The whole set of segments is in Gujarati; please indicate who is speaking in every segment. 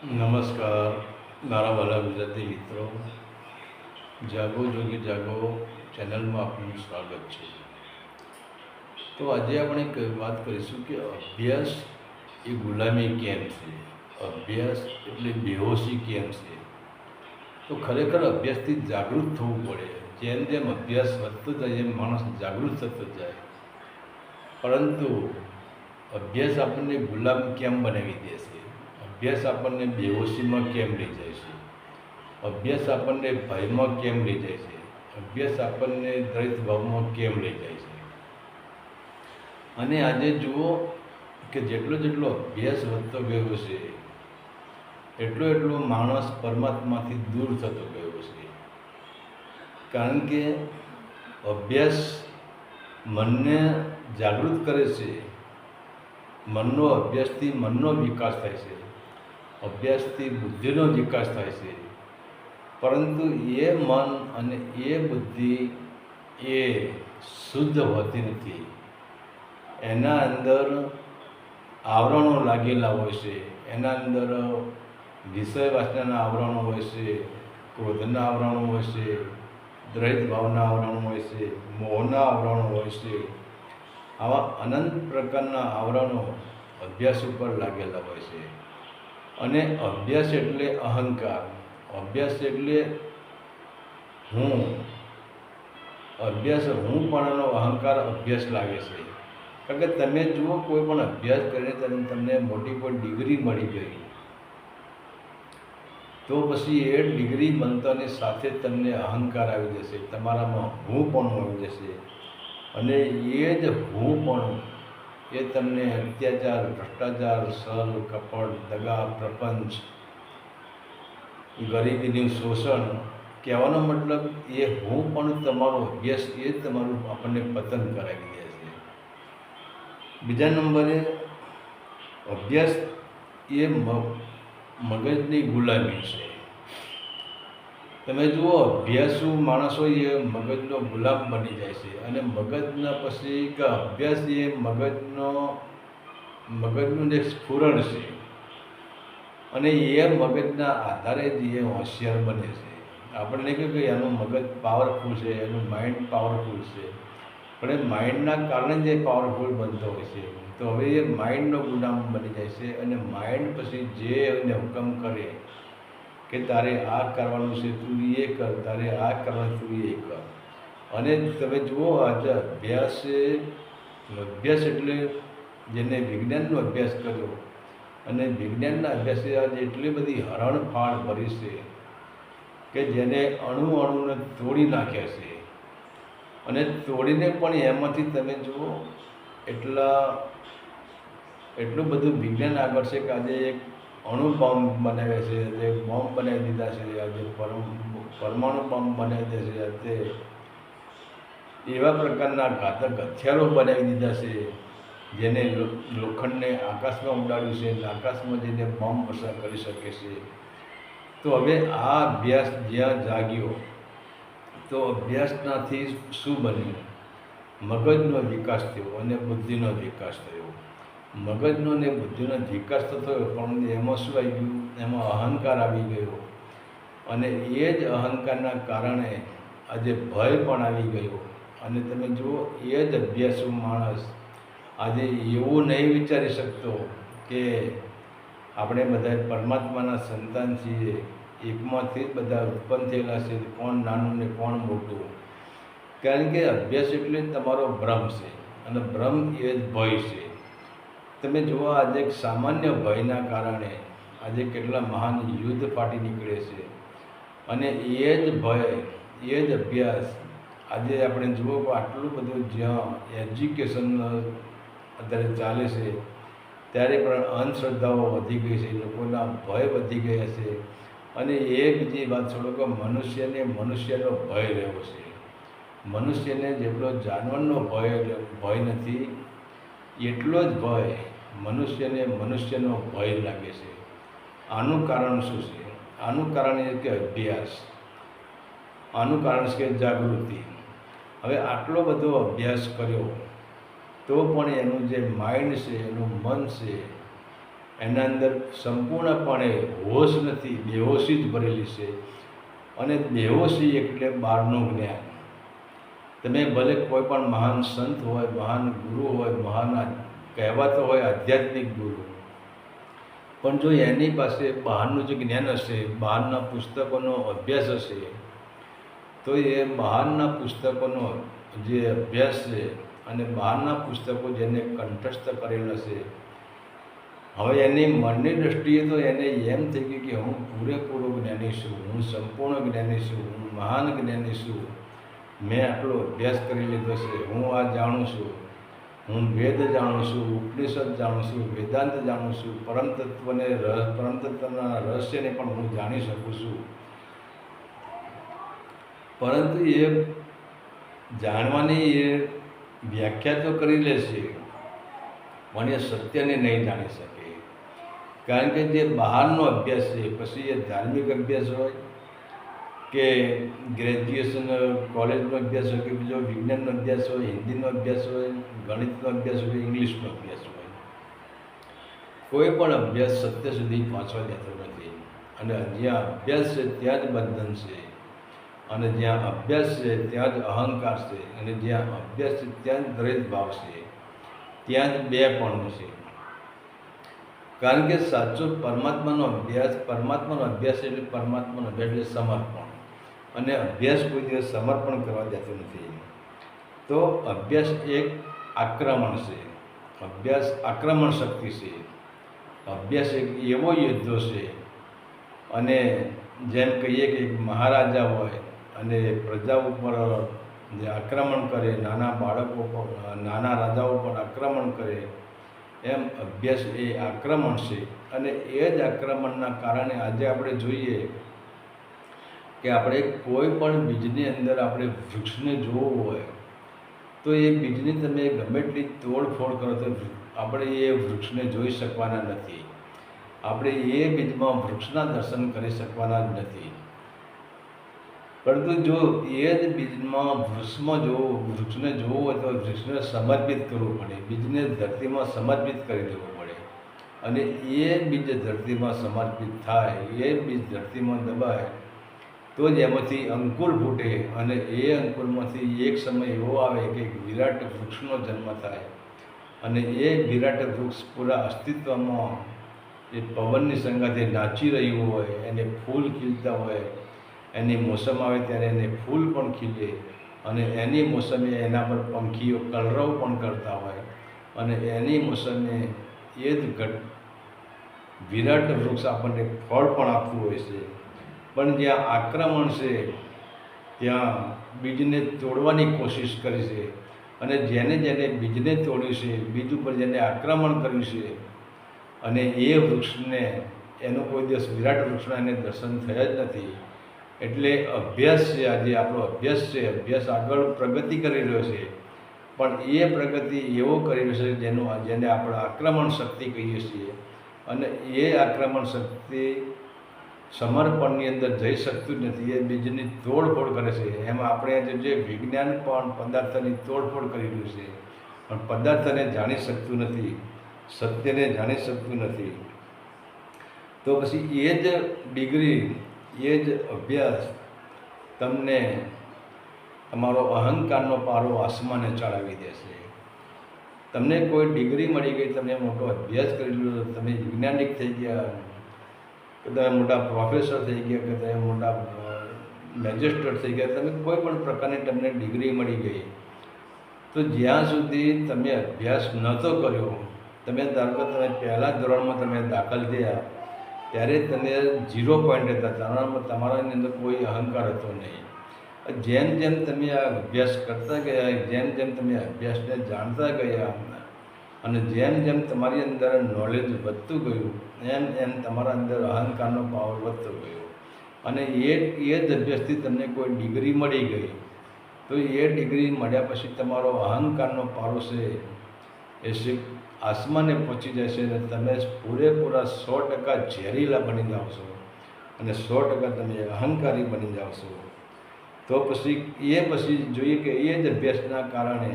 Speaker 1: નમસ્કાર મારા વાલા ગુજરાતી મિત્રો, જાગો જોગી જાગો ચેનલમાં આપનું સ્વાગત છે. તો આજે આપણે એક વાત કરીશું કે અભ્યાસ એ ગુલામી કેમ છે, અભ્યાસ એટલે બેહોશી કેમ છે. તો ખરેખર અભ્યાસથી જાગૃત થવું પડે. જેમ જેમ અભ્યાસ વધતો જાય એમ માણસ જાગૃત થતો જાય. પરંતુ અભ્યાસ આપણને ગુલામ કેમ બનાવી દેશે? અભ્યાસ આપણને બેહોશીમાં કેમ લઈ જાય છે? અભ્યાસ આપણને ભયમાં કેમ લઈ જાય છે? અભ્યાસ આપણને દ્વૈત ભાવમાં કેમ લઈ જાય છે? અને આજે જુઓ કે જેટલો જેટલો અભ્યાસ વધતો ગયો છે એટલો એટલો માણસ પરમાત્માથી દૂર થતો ગયો છે. કારણ કે અભ્યાસ મનને જાગૃત કરે છે. મનનો અભ્યાસથી મનનો વિકાસ થાય છે, અભ્યાસથી બુદ્ધિનો વિકાસ થાય છે. પરંતુ એ મન અને એ બુદ્ધિ એ શુદ્ધ હોતી નથી. એના અંદર આવરણો લાગેલા હોય છે. એના અંદર વિષય વાસનાના આવરણો હોય છે, ક્રોધના આવરણો હોય છે, દ્વૈત ભાવના આવરણો હોય છે, મોહના આવરણો હોય છે. આવા અનંત પ્રકારના આવરણો અભ્યાસ ઉપર લાગેલા હોય છે. અને અભ્યાસ એટલે અહંકાર, અભ્યાસ એટલે હું, અભ્યાસ હું પણનો અહંકાર અભ્યાસ લાગે છે. કારણ કે તમે જુઓ, કોઈ પણ અભ્યાસ કરીને તમને મોટી કોઈ ડિગ્રી મળી ગઈ, તો પછી એ ડિગ્રી બનતાની સાથે તમને અહંકાર આવી જશે, તમારામાં હું પણ આવી જશે. અને એ જ હું પણ એ તમને અત્યાચાર, ભ્રષ્ટાચાર, છલ, કપટ, દગા, પ્રપંચ, ગરીબીનું શોષણ, કહેવાનો મતલબ એ હું પણ તમારો અભ્યાસ એ જ તમારું આપણને પતન કરાવી દે છે. બીજા નંબરે અભ્યાસ એ મગજની ગુલામી છે. તમે જુઓ, અભ્યાસુ માણસો એ મગજનો ગુલામ બની જાય છે. અને મગજના પછી કે અભ્યાસ એ મગજનું જે સ્ફુરણ છે, અને એ મગજના આધારે જ એ હોશિયાર બને છે. આપણને કહ્યું કે એનું મગજ પાવરફુલ છે, એનું માઇન્ડ પાવરફુલ છે, પણ એ માઇન્ડના કારણે જ એ પાવરફુલ બનતો હોય છે. તો હવે એ માઇન્ડનો ગુલામ બની જાય છે. અને માઇન્ડ પછી જે એને હુકમ કરે કે તારે આ કરવાનું છે, તું એ કર, તારે આ કરવાનું તું એ કર. અને તમે જુઓ, આજે અભ્યાસ એટલે જેને વિજ્ઞાનનો અભ્યાસ કર્યો, અને વિજ્ઞાનના અભ્યાસે આજે એટલી બધી હરણફાળ ભરી છે કે જેને અણુ અણુને તોડી નાખ્યા છે. અને તોડીને પણ એમાંથી તમે જુઓ એટલું બધું વિજ્ઞાન આગળ છે કે આજે એક અણુ બોમ્બ બનાવ્યા છે, આજે બોમ્બ બનાવી દીધા છે, આજે પરમાણુ બોમ્બ બનાવી દે છે, આજે એવા પ્રકારના ઘાતક હથિયારો બનાવી દીધા છે જેને લોખંડને આકાશમાં ઉડાડ્યું છે, અને આકાશમાં જઈને બોમ્બ વર્ષા કરી શકે છે. તો હવે આ અભ્યાસ જ્યાં જાગ્યો, તો અભ્યાસનાથી શું બન્યું? મગજનો વિકાસ થયો અને બુદ્ધિનો વિકાસ થયો. મગજનો ને બુદ્ધિનો વિકાસ તો થયો, પણ એમાં શું આવી ગયું? એમાં અહંકાર આવી ગયો. અને એ જ અહંકારના કારણે આજે ભય પણ આવી ગયો. અને તમે જુઓ, એ જ અભ્યાસુ માણસ આજે એવું નહીં વિચારી શકતો કે આપણે બધા પરમાત્માના સંતાન છીએ, એકમાંથી જ બધા ઉત્પન્ન થયેલા છે, કોણ નાનું ને કોણ મોટું. કારણ કે અભ્યાસ એટલે તમારો ભ્રમ છે, અને ભ્રમ એ જ ભય છે. તમે જુઓ, આજે એક સામાન્ય ભયના કારણે આજે કેટલા મહાન યુદ્ધ ફાટી નીકળે છે. અને એ જ ભય, એ જ અભ્યાસ આજે આપણે જુઓ કે આટલું બધું જ્યાં એજ્યુકેશન અત્યારે ચાલે છે, ત્યારે પણ અંધશ્રદ્ધાઓ વધી ગઈ છે, લોકોના ભય વધી ગયા છે. અને એ બીજી વાત છોડો કે મનુષ્યનો ભય રહ્યો છે. મનુષ્યને જેટલો જાનવરનો ભય નથી, એટલો જ ભય મનુષ્યનો ભય લાગે છે. આનું કારણ શું છે? આનું કારણ એ કે અભ્યાસ, આનું કારણ છે કે જાગૃતિ. હવે આટલો બધો અભ્યાસ કર્યો તો પણ એનું જે માઇન્ડ છે, એનું મન છે, એના અંદર સંપૂર્ણપણે હોશ નથી, બેહોશી જ ભરેલી છે. અને બેહોશી એટલે બહારનું જ્ઞાન. તમે ભલે કોઈ પણ મહાન સંત હોય, મહાન ગુરુ હોય, મહાન કહેવાતો હોય આધ્યાત્મિક ગુરુ, પણ જો એની પાસે બહારનું જે જ્ઞાન હશે, બહારના પુસ્તકોનો અભ્યાસ હશે, તો એ બહારના પુસ્તકોનો જે અભ્યાસ છે અને બહારના પુસ્તકો જેને કંઠસ્થ કરેલા છે, હવે એની મનની દૃષ્ટિએ તો એને એમ થઈ ગયું કે હું પૂરેપૂરો જ્ઞાની છું, હું સંપૂર્ણ જ્ઞાની છું, હું મહાન જ્ઞાની છું, મેં આટલો અભ્યાસ કરી લીધો છે, હું આ જાણું છું, હું વેદ જાણું છું, ઉપનિષદ જાણું છું, વેદાંત જાણું છું, પરમ તત્વના રહસ્યને પણ હું જાણી શકું છું. પરંતુ એ જાણવાની એ વ્યાખ્યા તો કરી લેશે, પણ એ સત્યને નહીં જાણી શકે. કારણ કે જે બહારનો અભ્યાસ છે, પછી એ ધાર્મિક અભ્યાસ હોય કે ગ્રેજ્યુએશન કોલેજનો અભ્યાસ હોય કે બીજો વિજ્ઞાનનો અભ્યાસ હોય, હિન્દીનો અભ્યાસ હોય, ગણિતનો અભ્યાસ હોય, ઇંગ્લિશનો અભ્યાસ હોય, કોઈ પણ અભ્યાસ સત્ય સુધી પહોંચવા દેતો નથી. અને જ્યાં અભ્યાસ છે ત્યાં જ બંધન છે, અને જ્યાં અભ્યાસ છે ત્યાં જ અહંકાર છે, અને જ્યાં અભ્યાસ છે ત્યાં જ દ્વૈત ભાવ છે, ત્યાં જ બેપણું છે. કારણ કે સાચો પરમાત્માનો અભ્યાસ એટલે પરમાત્માનો અભ્યાસ એટલે સમર્પણ, અને અભ્યાસ કોઈ દિવસ સમર્પણ કરવા દેતો નથી. તો અભ્યાસ એક આક્રમણ છે, અભ્યાસ આક્રમણ શક્તિ છે, અભ્યાસ એક એવો યુદ્ધો છે. અને જેમ કહીએ કે મહારાજા હોય અને પ્રજા ઉપર જે આક્રમણ કરે, નાના બાળકો પર, નાના રાજાઓ પર આક્રમણ કરે, એમ અભ્યાસ એ આક્રમણ છે. અને એ જ આક્રમણના કારણે આજે આપણે જોઈએ કે આપણે કોઈ પણ બીજની અંદર આપણે વૃક્ષને જોવું હોય તો એ બીજની તમે ગમે એટલી તોડફોડ કરો તો આપણે એ વૃક્ષને જોઈ શકવાના નથી, આપણે એ બીજમાં વૃક્ષના દર્શન કરી શકવાના જ નથી. પરંતુ જો એ જ બીજમાં વૃક્ષને જોવું હોય તો વૃક્ષને સમર્પિત કરવું પડે, બીજને ધરતીમાં સમર્પિત કરી દેવું પડે. અને એ બીજ ધરતીમાં સમર્પિત થાય, એ બીજ ધરતીમાં દબાય તો જ એમાંથી અંકુર ફૂટે. અને એ અંકુરમાંથી એક સમય એવો આવે કે વિરાટ વૃક્ષનો જન્મ થાય. અને એ વિરાટ વૃક્ષ પૂરા અસ્તિત્વમાં એ પવનની સંગાથે નાચી રહ્યું હોય, એને ફૂલ ખીલતા હોય, એની મોસમ આવે ત્યારે એને ફૂલ પણ ખીલે, અને એની મોસમે એના પર પંખીઓ કલરવ પણ કરતા હોય, અને એની મોસમે એ જ વિરાટ વૃક્ષ આપણને ફળ પણ આપતું હોય છે. પણ જ્યાં આક્રમણ છે ત્યાં બીજને તોડવાની કોશિશ કરી છે, અને જેને બીજને તોડ્યું છે, બીજ ઉપર જેને આક્રમણ કર્યું છે, અને એ વૃક્ષને એનો કોઈ દિવસ વિરાટ વૃક્ષના એને દર્શન થયા જ નથી. એટલે અભ્યાસ છે, આજે આપણો અભ્યાસ છે, અભ્યાસ આગળ પ્રગતિ કરી રહ્યો છે, પણ એ પ્રગતિ એવો કરી રહ્યો છે જેને આપણે આક્રમણ શક્તિ કહીએ છીએ. અને એ આક્રમણ શક્તિ સમર્પણની અંદર જઈ શકતું જ નથી, એ બીજની તોડફોડ કરે છે. એમાં આપણે જે વિજ્ઞાન પણ પદાર્થની તોડફોડ કરી રહ્યું છે, પણ પદાર્થને જાણી શકતું નથી, સત્યને જાણી શકતું નથી. તો પછી એ જ ડિગ્રી, એ જ અભ્યાસ તમને તમારો અહંકારનો પારો આસમાને ચડાવી દેશે. તમને કોઈ ડિગ્રી મળી ગઈ, તમે મોટો અભ્યાસ કરી લીધો, તમે વૈજ્ઞાનિક થઈ ગયા, કે તમે મોટા પ્રોફેસર થઈ ગયા, કે તમે મોટા મેજિસ્ટ્રેટ થઈ ગયા, તમે કોઈ પણ પ્રકારની તમને ડિગ્રી મળી ગઈ, તો જ્યાં સુધી તમે અભ્યાસ નહોતો કર્યો, તમે ધારો કે તમે પહેલાં ધોરણમાં તમે દાખલ થયા ત્યારે તમે 0 પોઈન્ટ હતા, તમારાની અંદર કોઈ અહંકાર હતો નહીં. જેમ જેમ તમે આ અભ્યાસ કરતા ગયા, જેમ જેમ તમે અભ્યાસને જાણતા ગયા, અને જેમ જેમ તમારી અંદર નોલેજ વધતું ગયું, એમ એમ તમારા અંદર અહંકારનો પાવર વધતો ગયો. અને એ જ અભ્યાસથી તમને કોઈ ડિગ્રી મળી ગઈ, તો એ ડિગ્રી મળ્યા પછી તમારો અહંકારનો પારો છે એ આસમાને પહોંચી જશે, અને તમે પૂરેપૂરા 100% ઝેરીલા બની જાઓ છો, અને 100% તમે અહંકારી બની જાઓ છો. તો પછી જોઈએ કે એ જ અભ્યાસના કારણે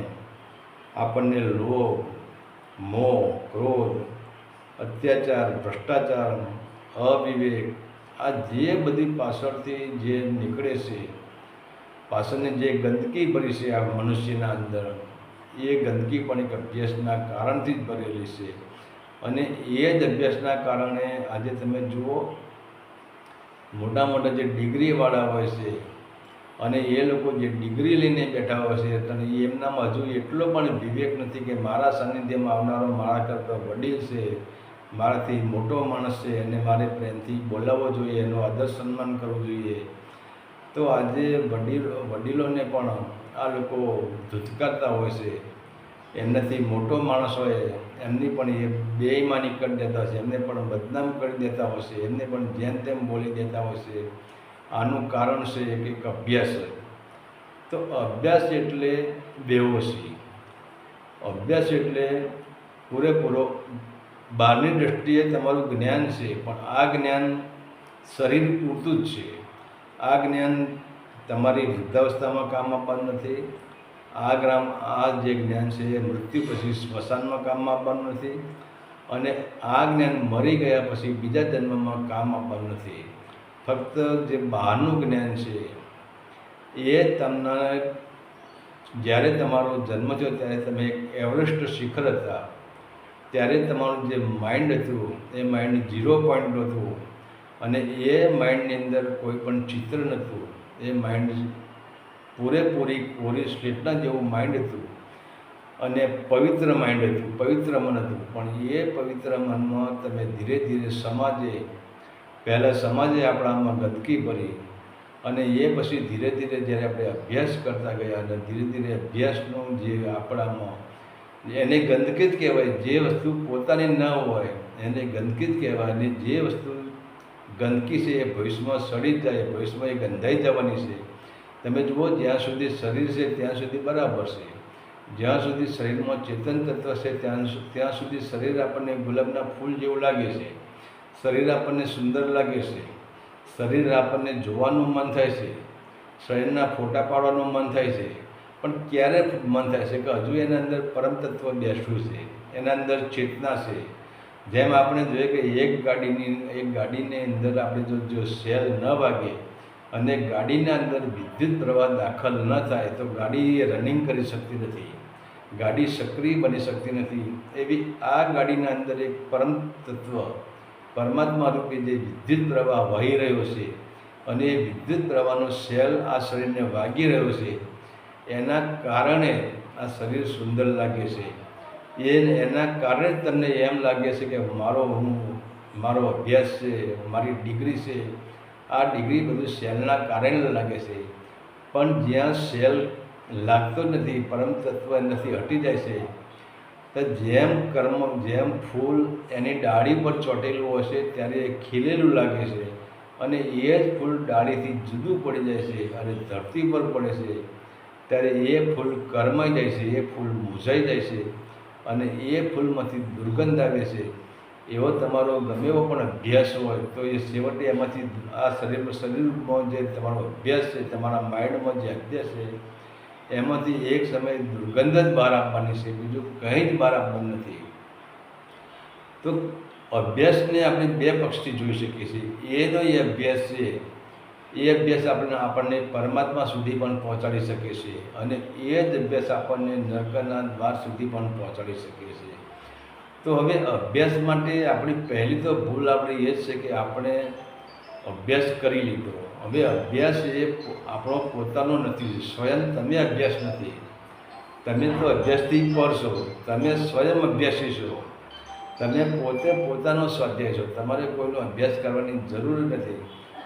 Speaker 1: આપણને લોભ, મોહ, ક્રોધ અત્યાચાર, ભ્રષ્ટાચાર, અવિવેક, આ જે બધી પાછળથી જે નીકળે છે, પાછળની જે ગંદકી ભરી છે આ મનુષ્યના અંદર, એ ગંદકી પણ એક અભ્યાસના કારણથી જ ભરેલી છે. અને એ જ અભ્યાસના કારણે આજે તમે જુઓ, મોટા મોટા જે ડિગ્રીવાળા હોય છે અને એ લોકો જે ડિગ્રી લઈને બેઠા હોય છે અને એમનામાં હજુ એટલો પણ વિવેક નથી કે મારા સાનિધ્યમાં આવનારો મારા કરતાં વડીલ છે, મારાથી મોટો માણસ છે અને મારે પ્રેમથી બોલાવવો જોઈએ, એનો આદર સન્માન કરવું જોઈએ. તો આજે વડીલોને પણ આ લોકો ધુતકારતા હોય છે. એમનાથી મોટો માણસ હોય એમની પણ એ બેઈમાની કરી દેતા હોય છે, એમને પણ બદનામ કરી દેતા હોય છે, એમને પણ જેમ તેમ બોલી દેતા હોય છે. આનું કારણ છે એક અભ્યાસ. તો અભ્યાસ એટલે બેહોશી. અભ્યાસ એટલે પૂરેપૂરો બહારની દ્રષ્ટિએ તમારું જ્ઞાન છે, પણ આ જ્ઞાન શરીર પૂરતું જ છે. આ જ્ઞાન તમારી વૃદ્ધાવસ્થામાં કામ આપવાનું નથી. આ જે જ્ઞાન છે એ મૃત્યુ પછી સ્મશાનમાં કામ આપવાનું નથી. અને આ જ્ઞાન મરી ગયા પછી બીજા જન્મમાં કામ આપવાનું નથી. ફક્ત જે બહારનું જ્ઞાન છે એ તમને જ્યારે તમારો જન્મ થયો ત્યારે તમે એક એવરેસ્ટ શિખર હતા, ત્યારે તમારું જે માઇન્ડ હતું એ માઇન્ડ 0 પોઈન્ટ હતું અને એ માઇન્ડની અંદર કોઈ પણ ચિત્ર નહોતું. એ માઇન્ડ પૂરેપૂરી કોરી સ્લેટના જેવું માઇન્ડ હતું અને પવિત્ર માઇન્ડ હતું, પવિત્ર મન હતું. પણ એ પવિત્ર મનમાં તમે ધીરે ધીરે પહેલાં સમાજે આપણામાં ગંદકી ભરી અને એ પછી ધીરે ધીરે જ્યારે આપણે અભ્યાસ કરતા ગયા અને ધીરે ધીરે અભ્યાસનું જે આપણામાં એને ગંદકી જ કહેવાય. જે વસ્તુ પોતાની ન હોય એને ગંદકી જ કહેવાય. અને જે વસ્તુ ગંદકી છે એ ભવિષ્યમાં સડી જ જાય, ભવિષ્યમાં એ ગંધાઈ જવાની છે. તમે જુઓ, જ્યાં સુધી શરીર છે ત્યાં સુધી બરાબર છે, જ્યાં સુધી શરીરમાં ચેતન તત્વ છે ત્યાં સુધી શરીર આપણને ગુલાબના ફૂલ જેવું લાગે છે, શરીર આપણને સુંદર લાગે છે, શરીર આપણને જોવાનું મન થાય છે, શરીરના ફોટા પાડવાનું મન થાય છે. પણ ક્યારે મન થાય છે કે હજુ એના અંદર પરમ તત્વ બેઠું છે, એના અંદર ચેતના છે. જેમ આપણે જોઈએ કે એક ગાડીની અંદર આપણે જો સેલ ન વાગે અને ગાડીના અંદર વિદ્યુત પ્રવાહ દાખલ ન થાય તો ગાડી રનિંગ કરી શકતી નથી, ગાડી સક્રિય બની શકતી નથી. એવી આ ગાડીના અંદર એક પરમ તત્વ પરમાત્મા રૂપે જે વિદ્યુત પ્રવાહ વહી રહ્યો છે અને એ વિદ્યુત પ્રવાહનો સેલ આ શરીરને વાગી રહ્યો છે, એના કારણે આ શરીર સુંદર લાગે છે. એના કારણે જ તમને એમ લાગે છે કે મારો અભ્યાસ છે, મારી ડિગ્રી છે. આ ડિગ્રી બધું સેલના કારણે લાગે છે. પણ જ્યાં સેલ લાગતો નથી, પરમ તત્વ નથી, હટી જાય છે, તો જેમ ફૂલ એની ડાળી પર ચોંટેલું હશે ત્યારે એ ખીલેલું લાગે છે અને એ જ ફૂલ ડાળીથી જુદું પડી જાય છે અને ધરતી પર પડે છે ત્યારે એ ફૂલ કરમાઈ જાય છે, એ ફૂલ મૂંઝાઈ જાય છે અને એ ફૂલમાંથી દુર્ગંધ આવે છે. એવો તમારો ગમે એવો પણ અભ્યાસ હોય તો એ છેવટે એમાંથી આ શરીરમાં જે તમારો અભ્યાસ છે, તમારા માઇન્ડમાં જે અભ્યાસ છે એમાંથી એક સમયે દુર્ગંધ જ બહાર આપવાની છે, બીજું કંઈ જ બહાર આપવાનું નથી. તો અભ્યાસને આપણે બે પક્ષથી જોઈ શકીએ છીએ. એનો એ અભ્યાસ છે, એ અભ્યાસ આપણને પરમાત્મા સુધી પણ પહોંચાડી શકે છે અને એ જ અભ્યાસ આપણને નરકના દ્વાર સુધી પણ પહોંચાડી શકે છે. તો હવે અભ્યાસ માટે આપણી પહેલી તો ભૂલ આપણી એ જ છે કે આપણે અભ્યાસ કરી લીધો. હવે અભ્યાસ એ આપણો પોતાનો નથી, સ્વયં તમે અભ્યાસ નથી. તમે તો અભ્યાસથી પર છો, તમે સ્વયં અભ્યાસી છો, તમે પોતાનો સ્વાધ્યાય છો. તમારે કોઈનો અભ્યાસ કરવાની જરૂર નથી.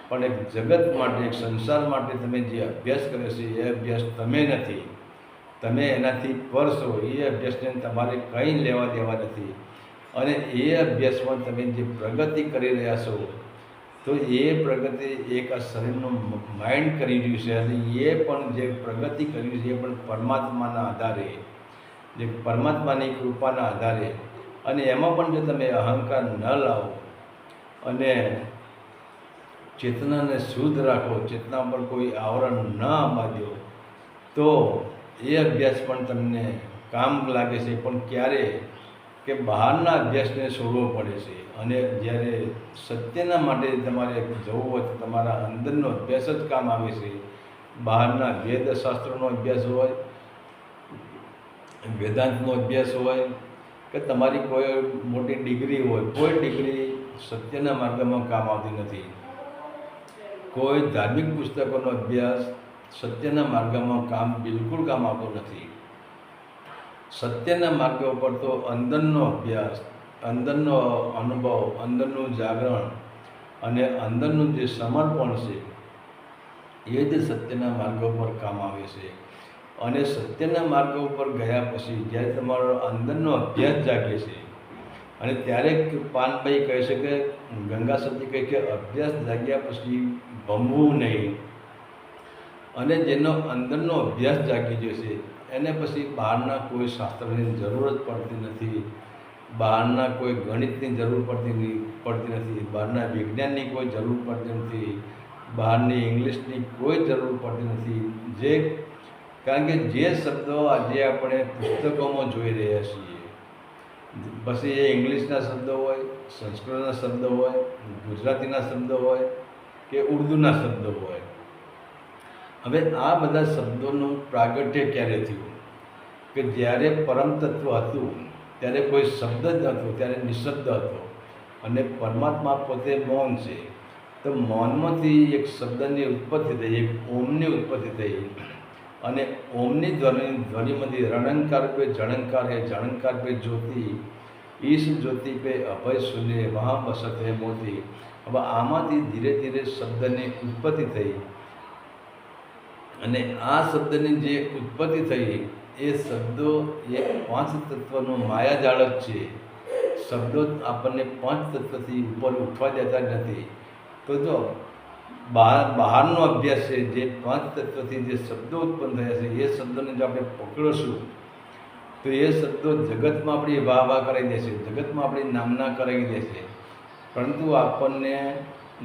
Speaker 1: પણ એક જગત માટે, એક સંસાર માટે તમે જે અભ્યાસ કર્યો છે એ અભ્યાસ તમે નથી, તમે એનાથી પર છો. એ અભ્યાસને તમારે કંઈ લેવા દેવા નથી. અને એ અભ્યાસમાં તમે જે પ્રગતિ કરી રહ્યા છો તો એ પ્રગતિ એક આ શરીરનું માઇન્ડ કરી રહ્યું છે અને એ પણ જે પ્રગતિ કરી છે એ પણ પરમાત્માના આધારે, જે પરમાત્માની કૃપાના આધારે. અને એમાં પણ જો તમે અહંકાર ન લાવો અને ચેતનાને શુદ્ધ રાખો, ચેતના પર કોઈ આવરણ ન બાંધો તો એ અભ્યાસ પણ તમને કામ લાગે છે. પણ ક્યારે? કે બહારના અભ્યાસને છોડવો પડે છે, અને જ્યારે સત્યના માટે તમારે જવું હોય તો તમારા અંદરનો અભ્યાસ જ કામ આવે છે. બહારના વેદશાસ્ત્રોનો અભ્યાસ હોય, વેદાંતનો અભ્યાસ હોય, કે તમારી કોઈ મોટી ડિગ્રી હોય, કોઈ ડિગ્રી સત્યના માર્ગમાં કામ આવતી નથી. કોઈ ધાર્મિક પુસ્તકોનો અભ્યાસ સત્યના માર્ગમાં બિલકુલ કામ આવતો નથી. સત્યના માર્ગ ઉપર તો અંદરનો અભ્યાસ, અંદરનો અનુભવ, અંદરનું જાગરણ અને અંદરનું જે સમર્પણ છે એ જ સત્યના માર્ગ ઉપર કામ આવે છે. અને સત્યના માર્ગ ઉપર ગયા પછી જ્યારે તમારો અંદરનો અભ્યાસ જાગે છે, અને ત્યારે પાનભાઈ કહે છે કે ગંગા સતી કહે કે અભ્યાસ જાગ્યા પછી ભમવું નહીં. અને જેનો અંદરનો અભ્યાસ જાગી જશે એને પછી બહારના કોઈ શાસ્ત્રની જરૂર જ પડતી નથી, બહારના કોઈ ગણિતની જરૂર પડતી નથી, બહારના વિજ્ઞાનની કોઈ જરૂર પડતી નથી, બહારની ઇંગ્લિશની કોઈ જરૂર પડતી નથી. કારણ કે જે શબ્દો આજે આપણે પુસ્તકોમાં જોઈ રહ્યા છીએ, પછી એ ઇંગ્લિશના શબ્દો હોય, સંસ્કૃતના શબ્દો હોય, ગુજરાતીના શબ્દો હોય કે ઉર્દૂના શબ્દો હોય, હવે આ બધા શબ્દોનું પ્રાગટ્ય ક્યારે થયું? કે જ્યારે પરમ તત્વ હતું ત્યારે કોઈ શબ્દ જ નહોતો, ત્યારે નિશબ્દ હતો. અને પરમાત્મા પોતે મૌન છે, તો મૌનમાંથી એક શબ્દની ઉત્પત્તિ થઈ, એક ઓમની ઉત્પત્તિ થઈ. અને ઓમની ધ્વનિમાંથી રણંકાર પે જણંકાર હે, જણંકાર પે જ્યોતિ, ઈશ જ્યોતિ પે અભય શૂન્ય વહાં બસત હે મોતી. હવે આમાંથી ધીરે ધીરે શબ્દની ઉત્પત્તિ થઈ. અને આ શબ્દની જે ઉત્પત્તિ થઈ એ શબ્દો એ પાંચ તત્વનો માયાજાળ જ છે. શબ્દો આપણને પાંચ તત્વથી ઉપર ઉઠવા દેતા જ નથી. તો જો બહારનો અભ્યાસ છે, જે પાંચ તત્વથી જે શબ્દો ઉત્પન્ન થયા છે એ શબ્દોને જો આપણે પકડીશું તો એ શબ્દો જગતમાં આપણી વાહ વાહ કરાવી દેશે, જગતમાં આપણી નામના કરાવી દેશે, પરંતુ આપણને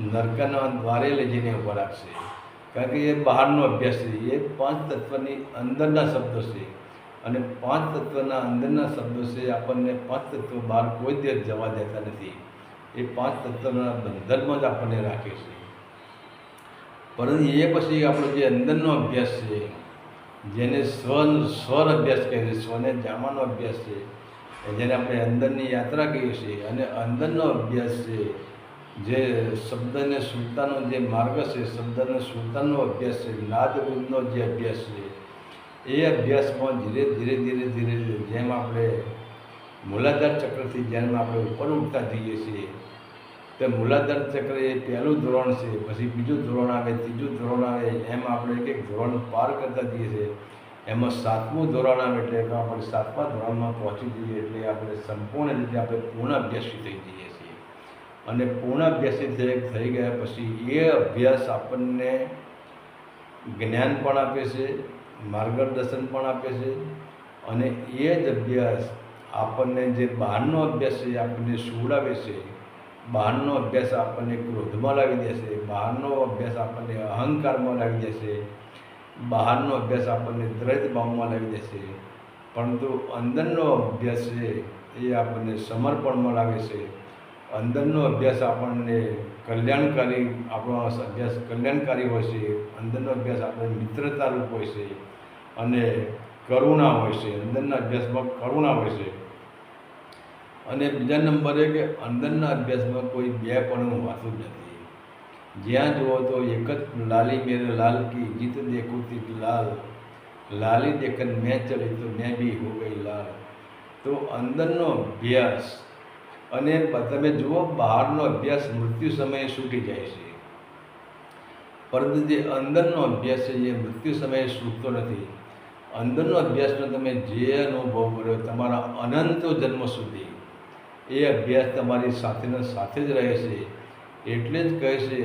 Speaker 1: નરકના દ્વારે લઈ જઈને ઉભા રાખશે. કારણ કે એ બહારનો અભ્યાસ છે, એ પાંચ તત્વની અંદરના શબ્દો છે. અને પાંચ તત્વના અંદરના શબ્દો છે આપણને પાંચ તત્વ બહાર કોઈ દિવસ જવા દેતા નથી. એ પાંચ તત્વના બંધનમાં જ આપણને રાખે છે. પરંતુ એ પછી આપણો જે અંદરનો અભ્યાસ છે, જેને સ્વર અભ્યાસ કહે છે, સ્વને જાણવાનો અભ્યાસ છે, જેને આપણે અંદરની યાત્રા કહીએ છીએ, અને અંદરનો અભ્યાસ છે જે શબ્દને સુરતાનો જે માર્ગ છે, શબ્દને સુરતાનો અભ્યાસ છે, નાદરૂપનો જે અભ્યાસ છે, એ અભ્યાસમાં ધીરે ધીરે જેમ આપણે મૂલાધાર ચક્રથી જેમ આપણે ઉપર ઉઠતા જઈએ છીએ, તો મૂલાધાર ચક્ર એ પહેલું ધોરણ છે, પછી બીજું ધોરણ આવે, ત્રીજું ધોરણ આવે, એમ આપણે એક ધોરણ પાર કરતા જઈએ છીએ. એમાં સાતમું ધોરણ આવે એટલે આપણે સાતમા ધોરણમાં પહોંચી જઈએ એટલે આપણે સંપૂર્ણ રીતે આપણે પૂર્ણ અભ્યાસી થઈ જઈએ છીએ. અને પૂર્ણ અભ્યાસી થઈ ગયા પછી એ અભ્યાસ આપણને જ્ઞાન પણ આપે છે, માર્ગદર્શન પણ આપે છે. અને એ જ અભ્યાસ આપણને જે બહારનો અભ્યાસ છે એ આપણને સુવડાવે છે. બહારનો અભ્યાસ આપણને ક્રોધમાં લાવી દેશે, બહારનો અભ્યાસ આપણને અહંકારમાં લાવી દેશે, બહારનો અભ્યાસ આપણને દ્વૈતભાવમાં લાવી દેશે. પરંતુ અંદરનો અભ્યાસ છે એ આપણને સમર્પણમાં લાવે છે. અંદરનો અભ્યાસ આપણને કલ્યાણકારી, આપણો અભ્યાસ કલ્યાણકારી હોય છે. અંદરનો અભ્યાસ આપણે મિત્રતારૂપ હોય છે અને કરુણા હોય છે. અંદરના અભ્યાસમાં કરુણા હોય છે. અને બીજા નંબરે કે અંદરના અભ્યાસમાં કોઈ બેપણું હોતું જ નથી. જ્યાં જુઓ તો એક જ લાલી મેરે લાલ કી જીત દેખું તીત લાલ, લાલી દેખન મેં ચલી તો મેં બી હો ગઈ લાલ. તો અંદરનો અભ્યાસ, અને તમે જુઓ બહારનો અભ્યાસ મૃત્યુ સમયે છૂટી જાય છે, પરંતુ જે અંદરનો અભ્યાસ છે એ મૃત્યુ સમયે છૂટતો નથી. અંદરનો અભ્યાસનો તમે જે અનુભવ કર્યો તમારા અનંતો જન્મ સુધી, એ અભ્યાસ તમારી સાથેના સાથે જ રહે છે. એટલે જ કહે છે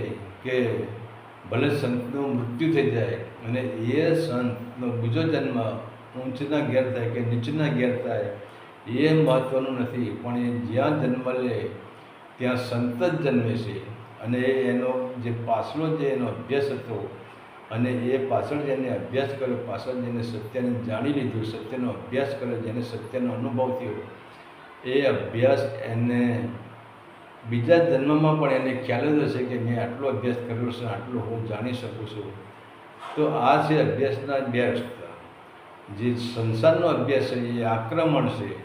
Speaker 1: કે ભલે સંતનું મૃત્યુ થઈ જાય અને એ સંતનો બીજો જન્મ ઊંચના ઘેર થાય કે નીચના ઘેર થાય એ મહત્ત્વનું નથી, પણ એ જ્યાં જન્મ લે ત્યાં સંત જ જન્મે છે. અને એનો જે પાછલો જે એનો અભ્યાસ હતો, અને એ પાછળ જેને અભ્યાસ કર્યો, પાછળ જેને સત્યને જાણી લીધું, સત્યનો અભ્યાસ કર્યો, જેને સત્યનો અનુભવ થયો, એ અભ્યાસ એને બીજા જન્મમાં પણ એને ખ્યાલ જ હશે કે મેં આટલો અભ્યાસ કર્યો છે, આટલો હું જાણી શકું છું. તો આ છે અભ્યાસના બે રસ્તા. જે સંસારનો અભ્યાસ છે એ આક્રમણ છે,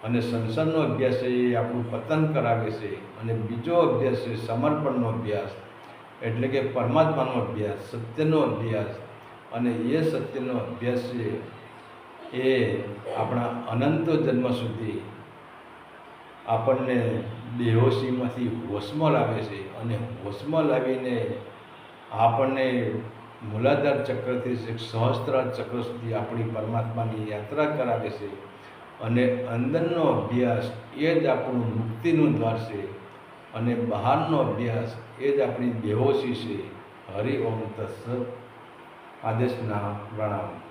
Speaker 1: અને સંસારનો અભ્યાસ છે એ આપણું પતન કરાવે છે. અને બીજો અભ્યાસ છે સમર્પણનો અભ્યાસ, એટલે કે પરમાત્માનો અભ્યાસ, સત્યનો અભ્યાસ. અને એ સત્યનો અભ્યાસ છે એ આપણા અનંત જન્મ સુધી આપણને બેહોશીમાંથી હોશમાં લાવે છે, અને હોશમાં લાવીને આપણને મૂલાધાર ચક્રથી સહસ્ત્રાર ચક્ર સુધી આપણી પરમાત્માની યાત્રા કરાવે છે. અને અંદરનો અભ્યાસ એ જ આપણું મુક્તિનું દ્વાર છે, અને બહારનો અભ્યાસ એ જ આપણી બેહોશી છે. હરિ ઓમ તત્સત. આદેશના પ્રણામ.